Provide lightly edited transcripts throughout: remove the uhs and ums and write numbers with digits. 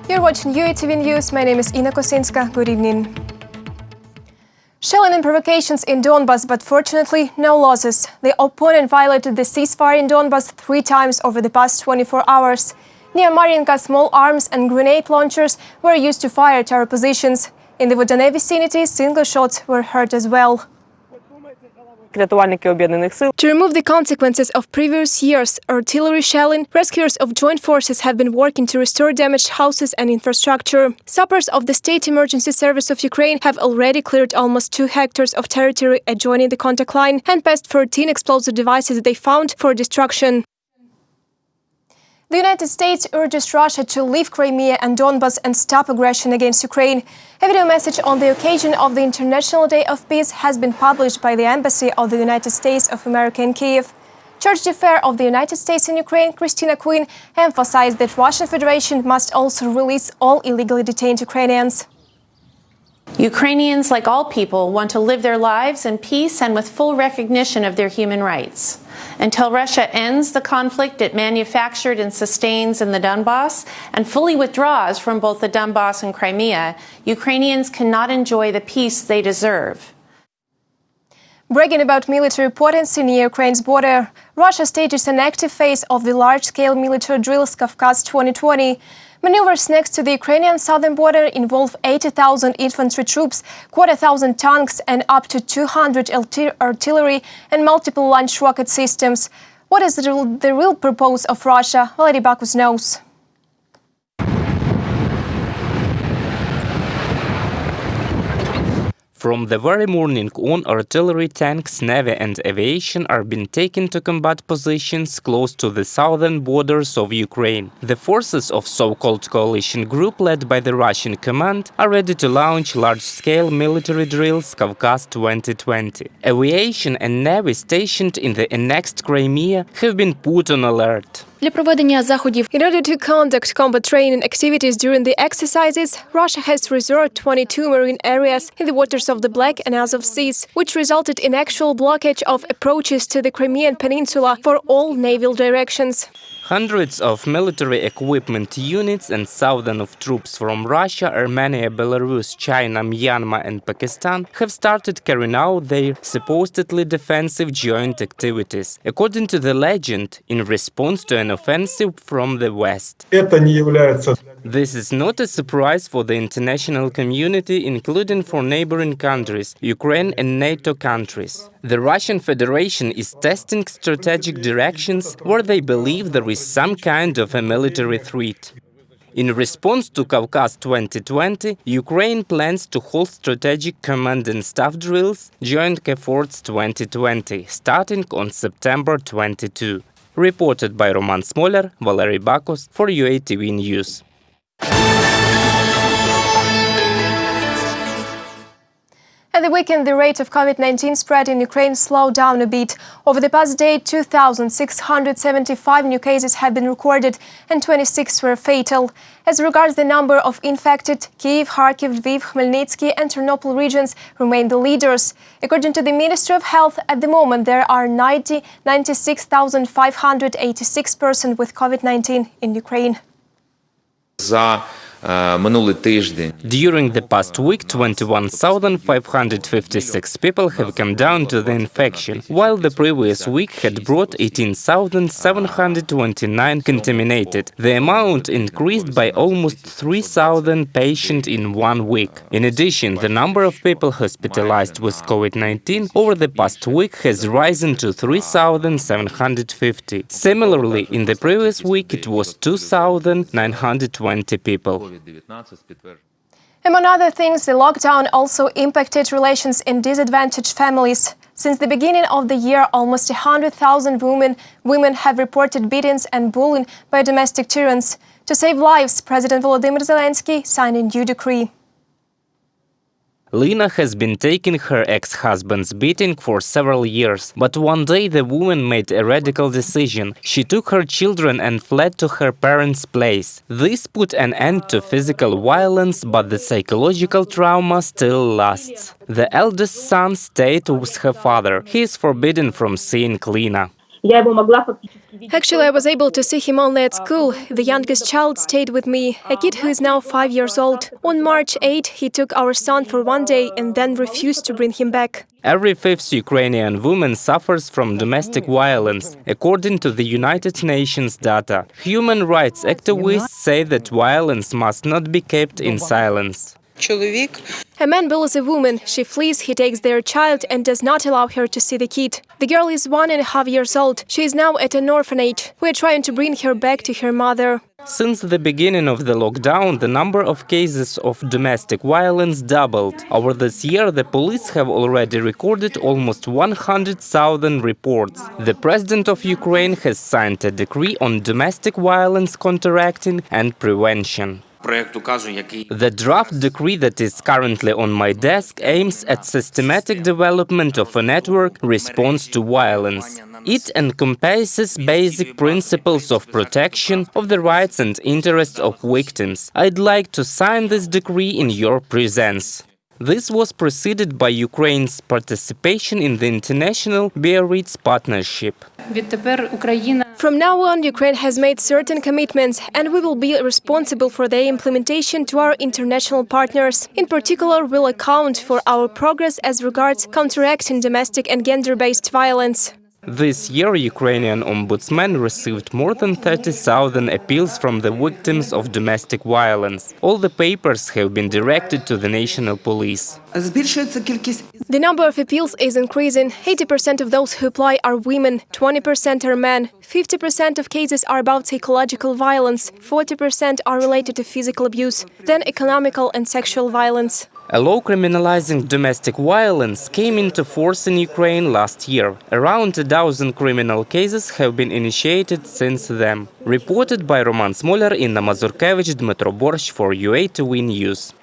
You're watching UATV News. My name is Ina Kosinska. Good evening. Shelling and provocations in Donbas, but fortunately, no losses. The opponent violated the ceasefire in Donbas 3 times over the past 24 hours. Near Mariinka, small arms and grenade launchers were used to fire terror positions. In the Volodymyr vicinity, single shots were heard as well. To remove the consequences of previous years' artillery shelling, rescuers of joint forces have been working to restore damaged houses and infrastructure. Sappers of the State Emergency Service of Ukraine have already cleared almost 2 hectares of territory adjoining the contact line and passed 13 explosive devices they found for destruction. The United States urges Russia to leave Crimea and Donbas and stop aggression against Ukraine. A video message on the occasion of the International Day of Peace has been published by the Embassy of the United States of America in Kyiv. Charge d'Affaires of the United States in Ukraine, Christina Quinn, emphasized that Russian Federation must also release all illegally detained Ukrainians. Ukrainians, like all people, want to live their lives in peace and with full recognition of their human rights. Until Russia ends the conflict it manufactured and sustains in the Donbas and fully withdraws from both the Donbas and Crimea, Ukrainians cannot enjoy the peace they deserve. Bragging about military potency near Ukraine's border, Russia stages an active phase of the large-scale military drills Kavkaz 2020. Maneuvers next to the Ukrainian southern border involve 80,000 infantry troops, 250,000 tanks and up to 200 artillery and multiple launch rocket systems. What is the real purpose of Russia? Valery Bakus knows. From the very morning on, artillery, tanks, navy and aviation are being taken to combat positions close to the southern borders of Ukraine. The forces of so-called coalition group led by the Russian command are ready to launch large-scale military drills Kavkaz 2020. Aviation and navy stationed in the annexed Crimea have been put on alert. In order to conduct combat training activities during the exercises, Russia has reserved 22 marine areas in the waters of the Black and Azov Seas, which resulted in actual blockage of approaches to the Crimean Peninsula for all naval directions. Hundreds of military equipment units and thousands of troops from Russia, Armenia, Belarus, China, Myanmar and Pakistan have started carrying out their supposedly defensive joint activities, according to the legend, in response to an offensive from the West. This is not a surprise for the international community, including for neighboring countries, Ukraine and NATO countries. The Russian Federation is testing strategic directions where they believe there is some kind of a military threat. In response to Kavkaz 2020, Ukraine plans to hold strategic command and staff drills Joint Efforts 2020, starting on September 22. Reported by Roman Smoler, Valery Bakus for UATV News. At the weekend, the rate of COVID-19 spread in Ukraine slowed down a bit. Over the past day, 2,675 new cases have been recorded and 26 were fatal. As regards the number of infected, Kyiv, Kharkiv, Lviv, Khmelnytsky and Ternopil regions remain the leaders. According to the Ministry of Health, at the moment there are 96,586 persons with COVID-19 in Ukraine. During the past week, 21,556 people have come down to the infection, while the previous week had brought 18,729 contaminated. The amount increased by almost 3,000 patients in 1 week. In addition, the number of people hospitalized with COVID-19 over the past week has risen to 3,750. Similarly, in the previous week it was 2,920 people. Among other things, the lockdown also impacted relations in disadvantaged families. Since the beginning of the year, almost 100,000 women have reported beatings and bullying by domestic tyrants. To save lives, President Volodymyr Zelenskyy signed a new decree. Lina has been taking her ex-husband's beating for several years, but one day the woman made a radical decision. She took her children and fled to her parents' place. This put an end to physical violence, but the psychological trauma still lasts. The eldest son stayed with her father. He is forbidden from seeing Lina. Actually, I was able to see him only at school. The youngest child stayed with me, a kid who is now 5 years old. On March 8, he took our son for one day and then refused to bring him back. Every fifth Ukrainian woman suffers from domestic violence, according to the United Nations data. Human rights activists say that violence must not be kept in silence. A man bullies a woman, she flees, he takes their child and does not allow her to see the kid. The girl is 1.5 years old. She is now at an orphanage. We are trying to bring her back to her mother. Since the beginning of the lockdown, the number of cases of domestic violence doubled. Over this year, the police have already recorded almost 100,000 reports. The president of Ukraine has signed a decree on domestic violence counteracting and prevention. The draft decree that is currently on my desk aims at systematic development of a network response to violence. It encompasses basic principles of protection of the rights and interests of victims. I'd like to sign this decree in your presence. This was preceded by Ukraine's participation in the international Biarritz partnership. From now on, Ukraine has made certain commitments, and we will be responsible for their implementation to our international partners. In particular, we'll account for our progress as regards counteracting domestic and gender-based violence. This year, Ukrainian ombudsman received more than 30,000 appeals from the victims of domestic violence. All the papers have been directed to the national police. The number of appeals is increasing. 80% of those who apply are women, 20% are men, 50% of cases are about psychological violence, 40% are related to physical abuse, then economical and sexual violence. A law criminalizing domestic violence came into force in Ukraine last year. Around 1,000 criminal cases have been initiated since then. Reported by Roman Smoler, Inna Mazurkevich, Dmitro Borsh for UATV News.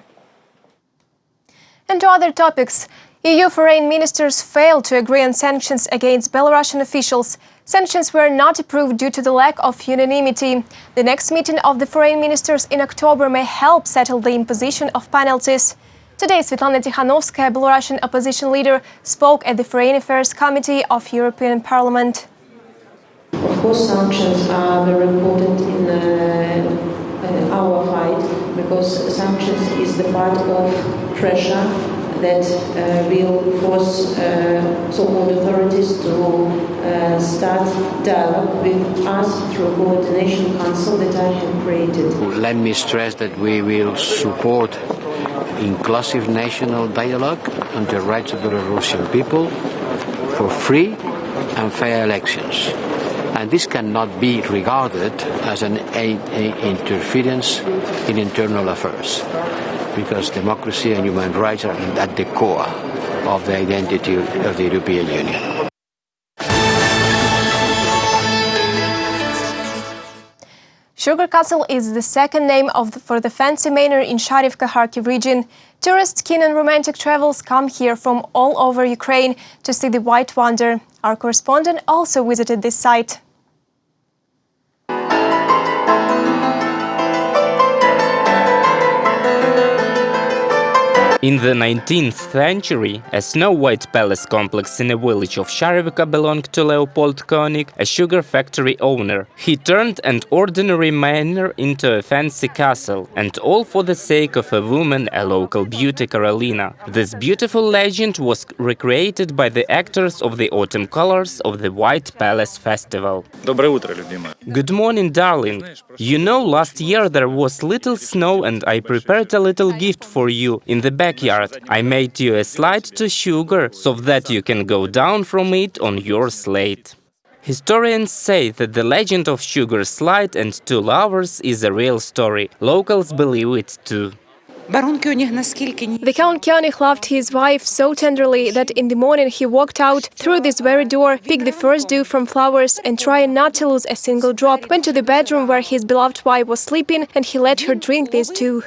And to other topics, EU foreign ministers failed to agree on sanctions against Belarusian officials. Sanctions were not approved due to the lack of unanimity. The next meeting of the foreign ministers in October may help settle the imposition of penalties. Today, Svetlana Tikhanovskaya, Belarusian opposition leader, spoke at the Foreign Affairs Committee of European Parliament. Of course, sanctions are very important in our fight, because sanctions is the part of pressure that will force so-called authorities to start dialogue with us through a coordination council that I have created. Let me stress that we will support inclusive national dialogue on the rights of the Belarusian people for free and fair elections. And this cannot be regarded as an interference in internal affairs, because democracy and human rights are at the core of the identity of the European Union. Sugar Castle is the second name for the fancy manor in Sharivka, Kharkiv region. Tourists keen on romantic travels come here from all over Ukraine to see the White Wonder. Our correspondent also visited this site. In the 19th century, a snow-white palace complex in a village of Sharivka belonged to Leopold Koenig, a sugar factory owner. He turned an ordinary manor into a fancy castle, and all for the sake of a woman, a local beauty, Karolina. This beautiful legend was recreated by the actors of the autumn colors of the White Palace Festival. Good morning, darling. You know, last year there was little snow and I prepared a little gift for you in the backyard. I made you a slide to sugar so that you can go down from it on your slate. Historians say that the legend of Sugar Slide and two lovers is a real story. Locals believe it too. The Count Koenig loved his wife so tenderly that in the morning he walked out through this very door, picked the first dew from flowers and, trying not to lose a single drop, went to the bedroom where his beloved wife was sleeping, and he let her drink this dew.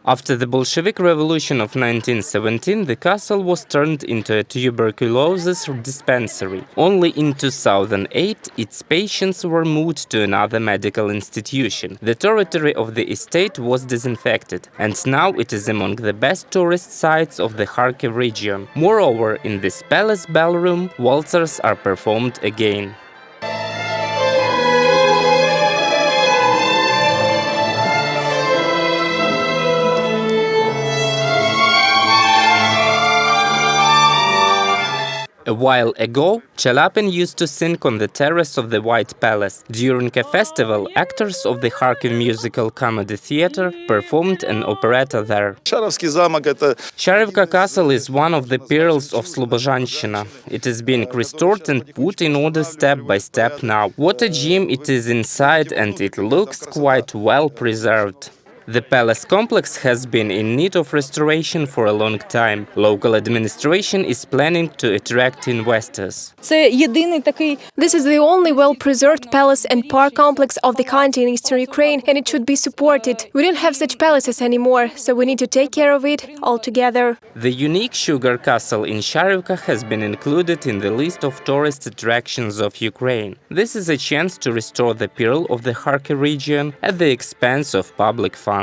After the Bolshevik Revolution of 1917, the castle was turned into a tuberculosis dispensary. Only in 2008, its patients were moved to another medical institution. The territory of the estate was disinfected, and now it is among the best tourist sites of the Kharkiv region. Moreover, in this palace ballroom, waltzers are performed again. A while ago, Chalapin used to sing on the terrace of the White Palace. During a festival, actors of the Kharkiv Musical Comedy Theatre performed an operetta there. Sharivka Castle is one of the pearls of Slobozhanщина. It is being restored and put in order step by step now. What a gem it is inside, and it looks quite well preserved. The palace complex has been in need of restoration for a long time. Local administration is planning to attract investors. This is the only well-preserved palace and park complex of the kind in eastern Ukraine, and it should be supported. We don't have such palaces anymore, so we need to take care of it altogether. The unique sugar castle in Sharivka has been included in the list of tourist attractions of Ukraine. This is a chance to restore the pearl of the Kharkiv region at the expense of public funds.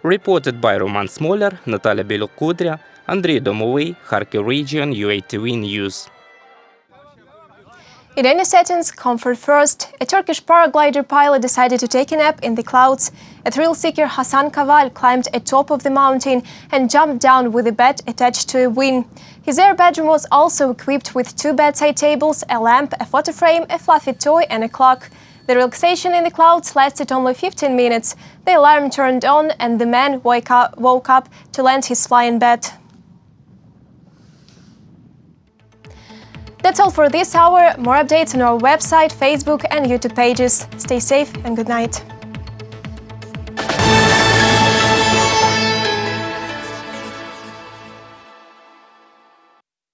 Reported by Roman Smoler, Natalia Belokudria, Andrei Domovy, Kharkiv region, UATV News. In any settings, comfort first. A Turkish paraglider pilot decided to take a nap in the clouds. A thrill-seeker Hasan Kaval climbed atop of the mountain and jumped down with a bed attached to a wing. His air bedroom was also equipped with 2 bedside tables, a lamp, a photo frame, a fluffy toy and a clock. The relaxation in the clouds lasted only 15 minutes. The alarm turned on and the man woke up to land his flying bed. That's all for this hour. More updates on our website, Facebook and YouTube pages. Stay safe and good night.